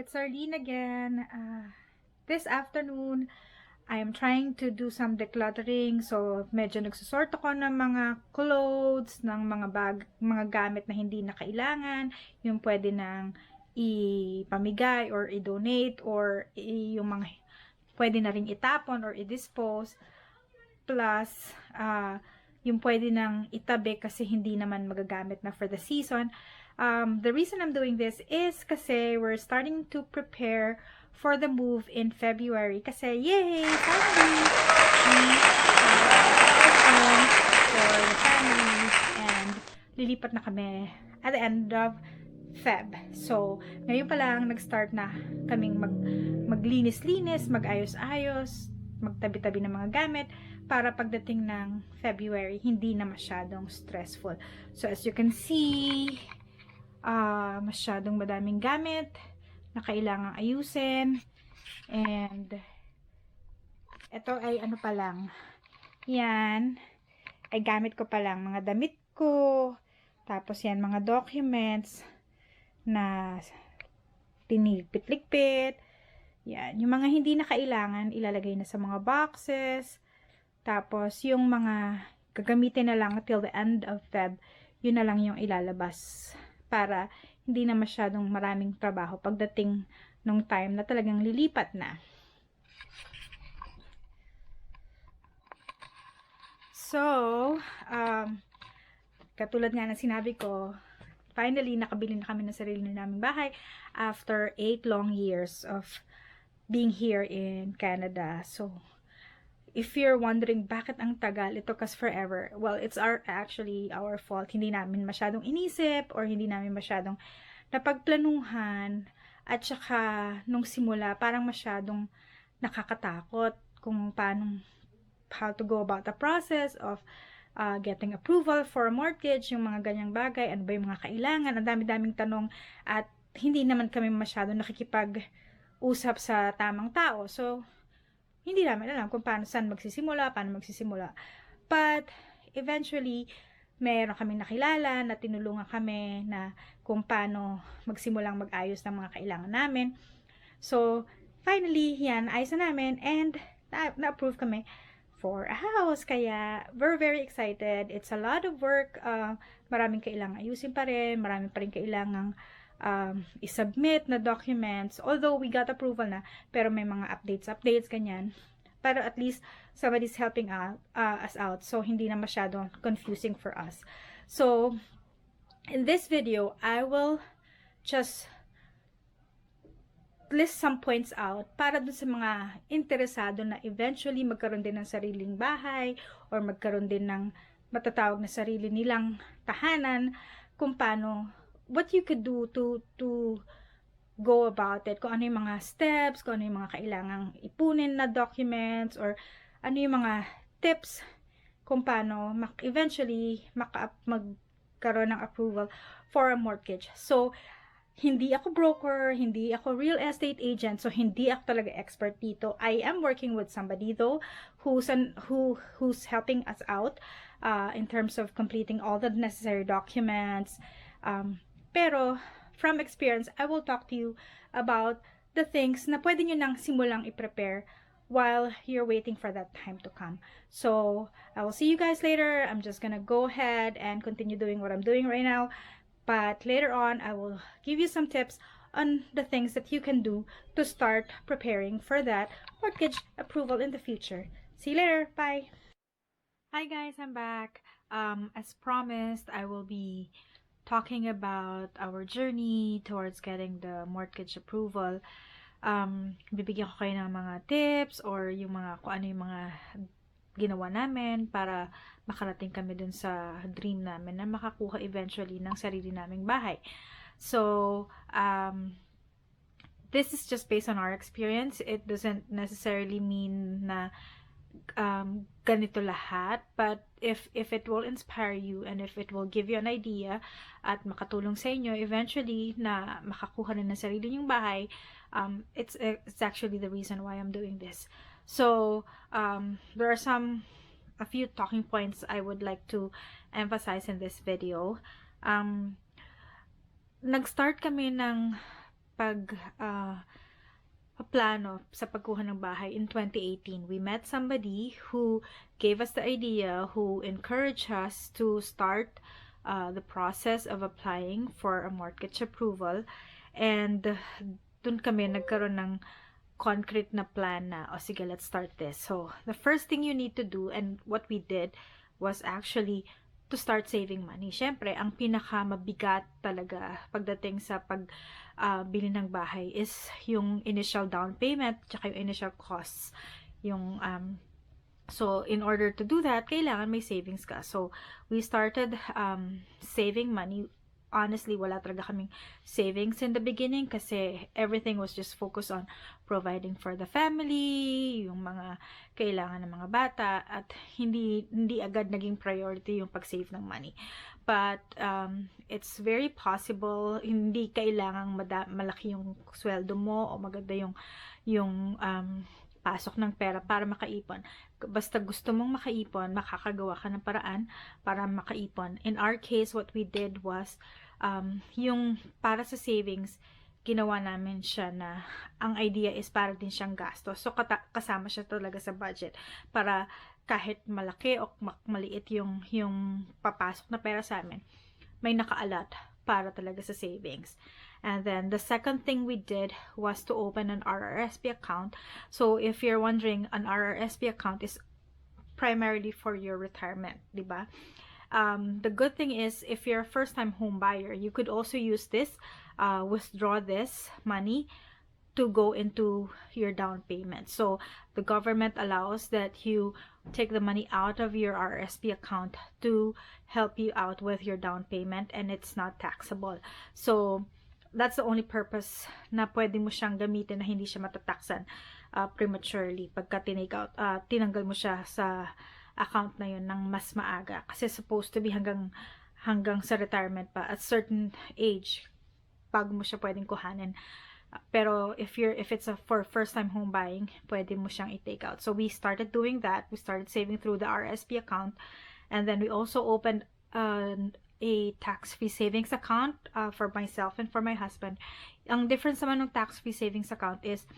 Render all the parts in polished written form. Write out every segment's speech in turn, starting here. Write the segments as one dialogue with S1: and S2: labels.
S1: It's Arlene again. This afternoon, I am trying to do some decluttering. So, medyo nagsusort ako ng mga clothes, ng mga gamit na hindi na kailangan, yung pwede nang ipamigay or i-donate or yung mga pwede na ring itapon or i-dispose. Plus, yung pwede nang itabi kasi hindi naman magagamit na for the season. The reason I'm doing this is kasi we're starting to prepare for the move in February. Kasi, yay! Finally! Home for the family and lilipat na kami at the end of Feb. So, ngayon pa lang nag-start na kaming maglinis-linis, mag-ayos-ayos, magtabi-tabi ng mga gamit para pagdating ng February, hindi na masyadong stressful. So, as you can see, masyadong madaming gamit na kailangang ayusin. And ito ay ano pa lang. Yan ay gamit ko pa lang. Mga damit ko. Tapos yan, mga documents na tinigpit-ligpit. Yan. Yung mga hindi na kailangan, ilalagay na sa mga boxes. Tapos yung mga gagamitin na lang till the end of Feb, yun na lang yung ilalabas. Para hindi na masyadong maraming trabaho pagdating nung time na talagang lilipat na. So, katulad nga na sinabi ko, finally nakabili na kami ng sarili naming bahay after 8 long years of being here in Canada. So, if you're wondering bakit ang tagal, it took us forever. Well, it's actually our fault. Hindi namin masyadong inisip or hindi namin masyadong napagplanuhan. At saka, nung simula, parang masyadong nakakatakot kung how to go about the process of getting approval for a mortgage, yung mga ganyang bagay, ano ba yung mga kailangan, ang dami-daming tanong, at hindi naman kami masyadong nakikipag-usap sa tamang tao. So, hindi namin alam kung paano paano magsisimula. But, eventually, meron kaming nakilala na tinulungan kami na kung paano magsimulang mag-ayos ng mga kailangan namin. So, finally, yan, ayos na namin and na-approve kami for a house. Kaya, we're very excited. It's a lot of work. Maraming kailangan ayusin pa rin. Maraming pa rin kailangang i-submit na documents. Although we got approval na, pero may mga updates, ganyan. Pero at least somebody's helping us out. So, hindi na masyado confusing for us. So, in this video, I will just list some points out para dun sa mga interesado na eventually magkaroon din ng sariling bahay or magkaroon din ng matatawag na sarili nilang tahanan, kung paano what you could do to go about it, kung ano yung mga steps, kung ano yung mga kailangang ipunin na documents, or ano yung mga tips kung paano eventually magkaroon ng approval for a mortgage. So, hindi ako broker, hindi ako real estate agent, so hindi ako talaga expert dito. I am working with somebody though who's helping us out in terms of completing all the necessary documents. Pero, from experience, I will talk to you about the things na pwede nyo nang simulang i-prepare while you're waiting for that time to come. So, I will see you guys later. I'm just gonna go ahead and continue doing what I'm doing right now. But later on, I will give you some tips on the things that you can do to start preparing for that mortgage approval in the future. See you later. Bye. Hi guys, I'm back. As promised, I will be talking about our journey towards getting the mortgage approval. Bibigyan ko kayo ng mga tips or yung mga kung ano yung mga ginawa namin para makarating kami dun sa dream namin na makakuha eventually ng sarili naming bahay. So, this is just based on our experience. It doesn't necessarily mean na ganito lahat, but if it will inspire you and if it will give you an idea at makatulong sa inyo eventually na makakuha na ng sarili nyong bahay, it's actually the reason why I'm doing this. So, there are a few talking points I would like to emphasize in this video. Nag-start kami ng plano sa pagkuha ng bahay in 2018. We met somebody who gave us the idea, who encouraged us to start the process of applying for a mortgage approval. And dun kami nagkaroon ng concrete na plan na, sige, let's start this. So, the first thing you need to do, and what we did, was actually to start saving money. Syempre, ang pinakamabigat talaga pagdating sa bili ng bahay is yung initial down payment, tsaka yung initial costs. So, in order to do that, kailangan may savings ka. So, we started saving money. Honestly, wala talaga kaming savings in the beginning kasi everything was just focused on providing for the family, yung mga kailangan ng mga bata, at hindi agad naging priority yung pag-save ng money. But it's very possible, hindi kailangang malaki yung sweldo mo o maganda yung pasok ng pera para makaipon. Basta gusto mong makaipon, makakagawa ka ng paraan para makaipon. In our case, what we did was yung para sa savings, ginawa namin siya na ang idea is para din siyang gastos. So, kasama siya talaga sa budget para kahit malaki o maliit yung papasok na pera sa amin, may nakaalat para talaga sa savings. And then, the second thing we did was to open an RRSP account. So, if you're wondering, an RRSP account is primarily for your retirement, diba? The good thing is, if you're a first-time home buyer, you could also use this, withdraw this money to go into your down payment. So, the government allows that you take the money out of your RRSP account to help you out with your down payment, and it's not taxable. So, that's the only purpose na pwede mo siyang gamitin na hindi siya matataksan prematurely pagka tinanggal mo siya sa account na yun ng mas maaga. Kasi supposed to be hanggang sa retirement pa, at certain age, bago mo siya pwedeng kuhanin. Pero if it's for first time home buying, pwede mo siyang i-take out. So we started doing that. We started saving through the RSP account, and then we also opened a tax-free savings account for myself and for my husband. Ang difference naman ng tax-free savings account is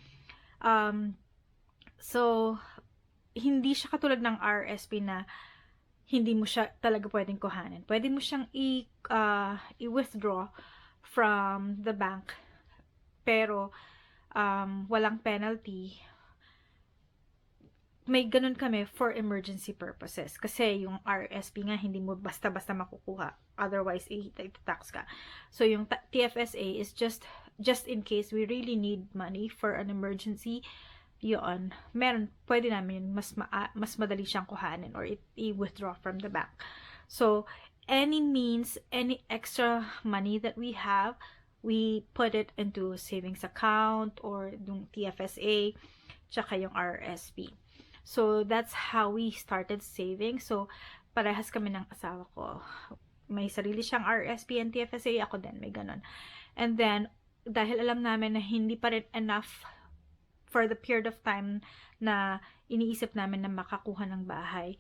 S1: so hindi siya katulad ng RSP na hindi mo siya talaga pwedeng kuhanin. Pwede mo siyang i-withdraw from the bank, pero walang penalty. May ganun kami for emergency purposes. Kasi yung RSP nga, hindi mo basta-basta makukuha. Otherwise, i-tax ka. So, yung TFSA is just in case we really need money for an emergency. Yun, pwede namin mas madali siyang kuhanin or i-withdraw from the bank. So, any extra money that we have, we put it into a savings account or yung TFSA, tsaka yung RSP. So, that's how we started saving. So, parehas kami ng asawa ko. May sarili siyang RSP and TFSA, ako din, may ganun. And then, dahil alam namin na hindi pa rin enough for the period of time na iniisip namin na makakuha ng bahay,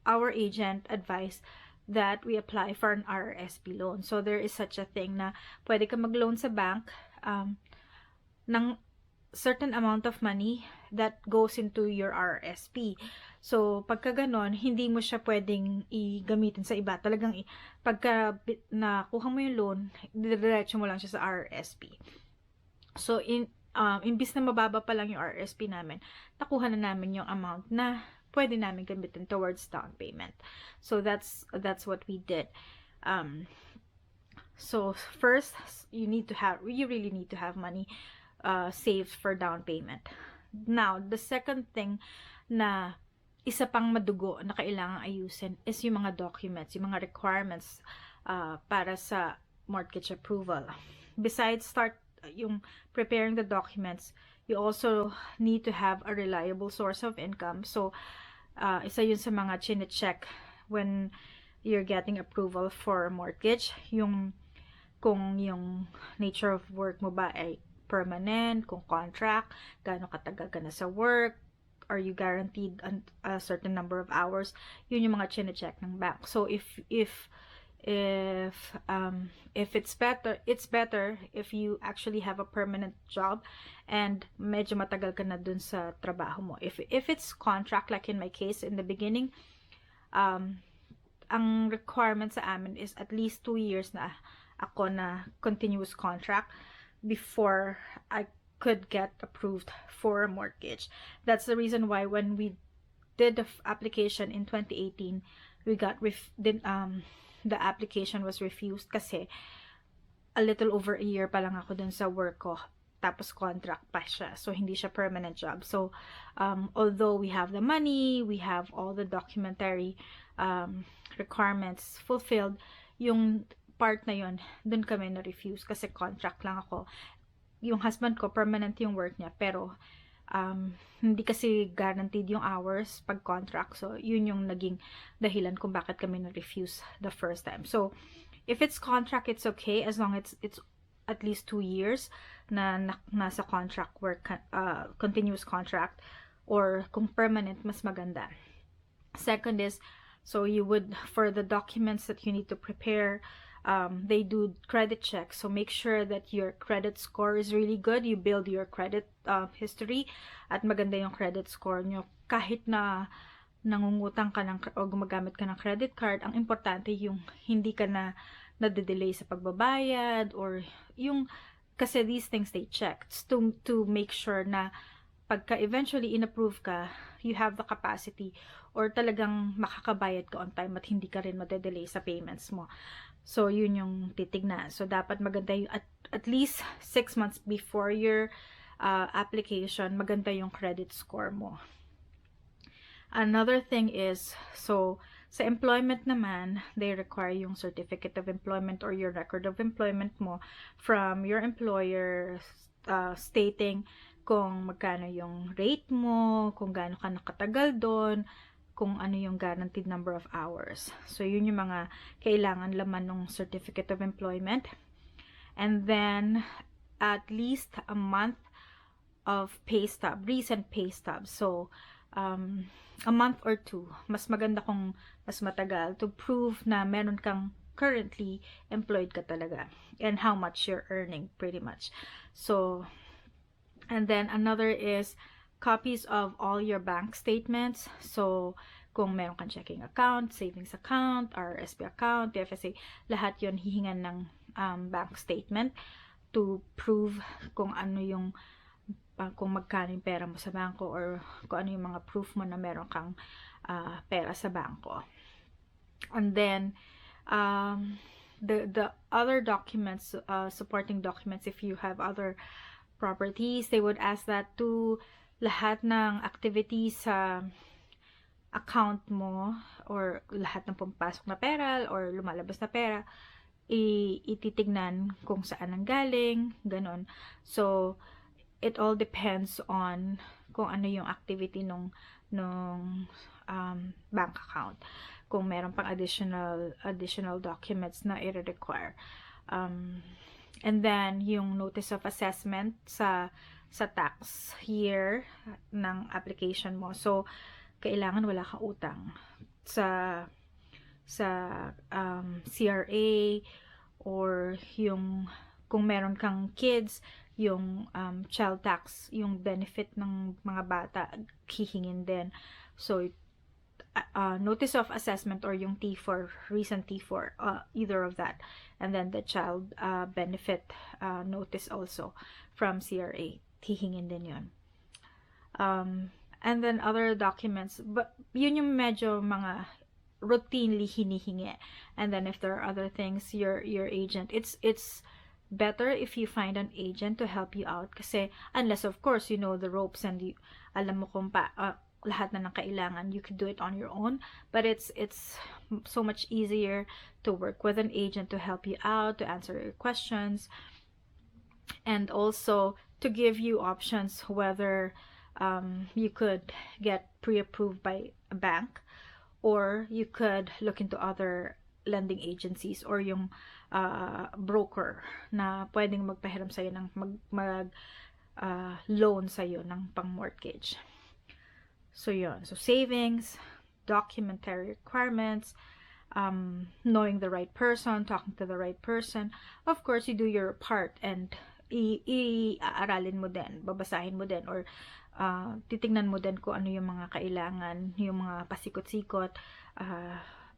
S1: our agent advised that we apply for an RRSP loan. So, there is such a thing na pwede ka mag-loan sa bank ng certain amount of money that goes into your RRSP. So, pagka ganon, hindi mo siya pwedeng i-gamitin sa iba. Talagang pagka nakuha mo yung loan, diretso mo lang siya sa RRSP. So, imbis na mababa pa lang yung RRSP namin, nakuha na namin yung amount na pwede namin gamitin towards down payment. So, that's what we did. So, first, you really need to have money saved for down payment. Now, the second thing na isa pang madugo na kailangang ayusin is yung mga documents, yung mga requirements para sa mortgage approval. Besides yung preparing the documents, you also need to have a reliable source of income. So, isa yun sa mga chine-check when you're getting approval for a mortgage, kung yung nature of work mo ba ay permanent, kung contract, gaano katagal ka na sa work, are you guaranteed a certain number of hours, yun yung mga chine-check ng bank. So, if if it's better if you actually have a permanent job and medyo matagal ka na dun sa trabaho mo. If it's contract, like in my case in the beginning, ang requirement sa amin is at least 2 years na ako na continuous contract before I could get approved for a mortgage. That's the reason why when we did the application in 2018, we got the application was refused kasi a little over a year pa lang ako dun sa work ko, tapos contract pa siya, so hindi siya permanent job. So although we have the money, we have all the documentary requirements fulfilled, yung part na yun, dun kami na-refuse kasi contract lang ako. Yung husband ko, permanent yung work niya, pero hindi kasi guaranteed yung hours pag contract. So, yun yung naging dahilan kung bakit kami na-refuse the first time. So, if it's contract, it's okay as long as it's at least 2 years na nasa contract work, continuous contract, or kung permanent, mas maganda. Second is, so you would, for the documents that you need to prepare, they do credit checks, so make sure that your credit score is really good. You build your credit history at maganda yung credit score nyo. Kahit na nangungutang ka o gumagamit ka ng credit card, ang importante yung hindi ka na nade-delay sa pagbabayad, or yung, kasi these things they check to make sure na pagka eventually inapprove ka, you have the capacity or talagang makakabayad ka on time at hindi ka rin made-delay sa payments mo. So, yun yung titignan. So, dapat maganda yung, at least 6 months before your application, maganda yung credit score mo. Another thing is, so, sa employment naman, they require yung certificate of employment or your record of employment mo from your employer, stating kung magkano yung rate mo, kung gaano ka nakatagal doon, kung ano yung guaranteed number of hours. So, yun yung mga kailangan laman ng certificate of employment. And then, at least a month of pay stub, recent pay stub. So, a month or 2. Mas maganda kung mas matagal to prove na meron kang currently employed ka talaga and how much you're earning pretty much. So, and then another is copies of all your bank statements. So, kung meron kang checking account, savings account, RSP account, TFSA, lahat yon hihingan ng bank statement to prove kung ano yung, kung magkano yung pera mo sa bangko, or kung ano yung mga proof mo na meron kang pera sa bangko. And then, the other documents, supporting documents, if you have other properties, they would ask that to lahat ng activities sa account mo, or lahat ng pumapasok na pera or lumalabas na pera, ititignan kung saan ang galing, ganon. So, it all depends on kung ano yung activity nung bank account. Kung meron pang additional documents na i-require. And then, yung notice of assessment sa tax year ng application mo. So, kailangan wala kang utang sa CRA, or yung kung meron kang kids, yung child tax, yung benefit ng mga bata, hihingin din. So, notice of assessment or yung T4, recent T4, either of that. And then the child benefit notice also from CRA, hihingin din yun. And then other documents, but yun yung medyo mga routinely hinihingi. And then if there are other things, your agent, it's better if you find an agent to help you out, kasi unless of course you know the ropes and you, alam mo kung lahat na ng kailangan, you could do it on your own, but it's so much easier to work with an agent to help you out, to answer your questions, and also to give you options whether you could get pre-approved by a bank, or you could look into other lending agencies, or yung broker na pwedeng magpahiram sa'yo ng loan sa'yo ng pang-mortgage. So, yun. So, savings, documentary requirements, knowing the right person, talking to the right person. Of course, you do your part and i-aaralin mo din, babasahin mo din, or titingnan mo din kung ano yung mga kailangan, yung mga pasikot-sikot,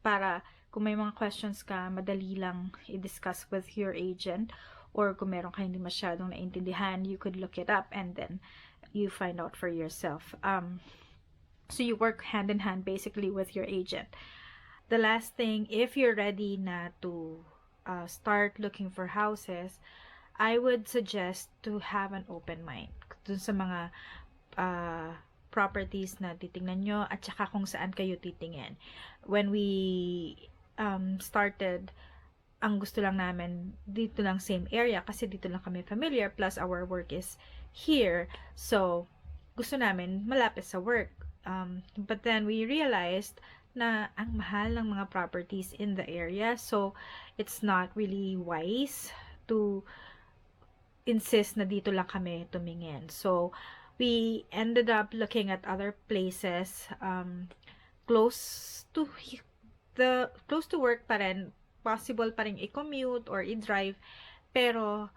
S1: para kung may mga questions ka, madali lang i-discuss with your agent, or kung meron ka hindi masyadong naintindihan, you could look it up and then you find out for yourself. So you work hand in hand basically with your agent. The last thing, if you're ready na to start looking for houses, I would suggest to have an open mind dun sa mga properties na titingnan nyo, at saka kung saan kayo titingin. When we started, ang gusto lang namin dito lang, same area, kasi dito lang kami familiar, plus our work is here, so gusto namin malapit sa work. But then we realized na ang mahal ng mga properties in the area, so it's not really wise to insist na dito lang kami tumingin. So we ended up looking at other places close to work pa rin, possible pa rin i-commute or i-drive, pero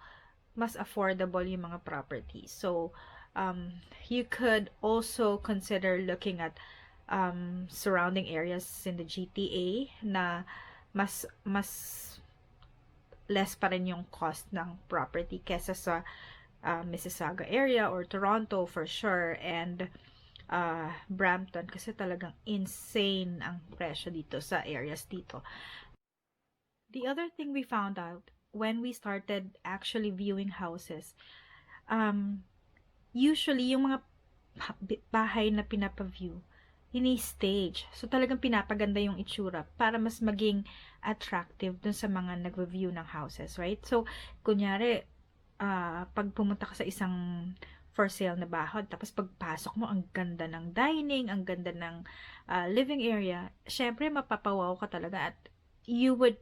S1: mas affordable yung mga properties. So you could also consider looking at surrounding areas in the GTA na mas less pa rin yung cost ng property kesa sa Mississauga area or Toronto for sure, and Brampton, kasi talagang insane ang presyo dito sa areas dito. The other thing we found out when we started actually viewing houses, usually yung mga bahay na pinapa-view, ini-stage. So, talagang pinapaganda yung itsura para mas maging attractive dun sa mga nag-review ng houses, right? So, kunyari, pag pumunta ka sa isang for sale na bahay, tapos pagpasok mo, ang ganda ng dining, ang ganda ng living area, syempre, mapapawaw ka talaga at you would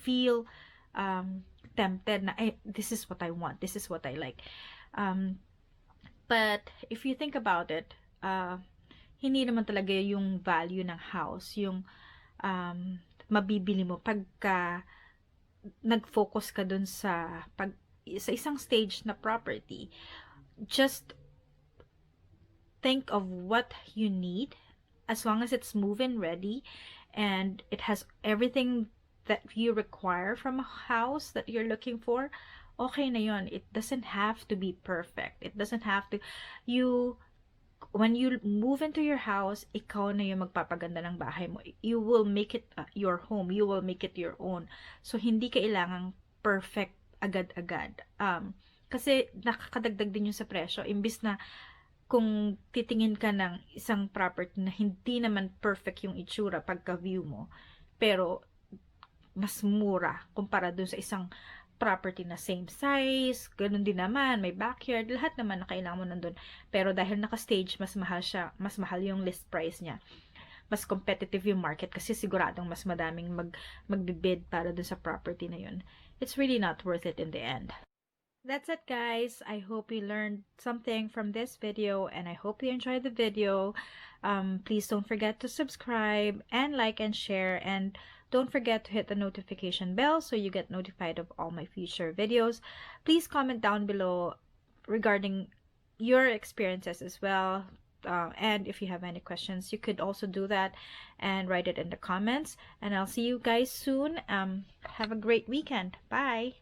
S1: feel tempted na, this is what I want, this is what I like. But, if you think about it, hindi naman talaga yung value ng house, yung mabibili mo pagka nag-focus ka dun sa isang stage na property. Just think of what you need, as long as it's move-in ready and it has everything that you require from a house that you're looking for, okay na yun. It doesn't have to be perfect. It doesn't have to, when you move into your house, ikaw na yung magpapaganda ng bahay mo. You will make it your home. You will make it your own. So, hindi kailangang perfect agad-agad. Kasi nakakadagdag din yung sa presyo. Imbis na kung titingin ka ng isang property na hindi naman perfect yung itsura pagka-view mo, pero mas mura kumpara dun sa isang property na same size, ganun din naman, may backyard, lahat naman na kailangan mo nandun. Pero dahil naka-stage, mas mahal siya, mas mahal yung list price niya. Mas competitive yung market kasi siguradong mas madaming magbibid para dun sa property na yun. It's really not worth it in the end. That's it, guys. I hope you learned something from this video and I hope you enjoyed the video. Please don't forget to subscribe and like and share, and don't forget to hit the notification bell so you get notified of all my future videos. Please comment down below regarding your experiences as well. And if you have any questions, you could also do that and write it in the comments. And I'll see you guys soon. Have a great weekend. Bye!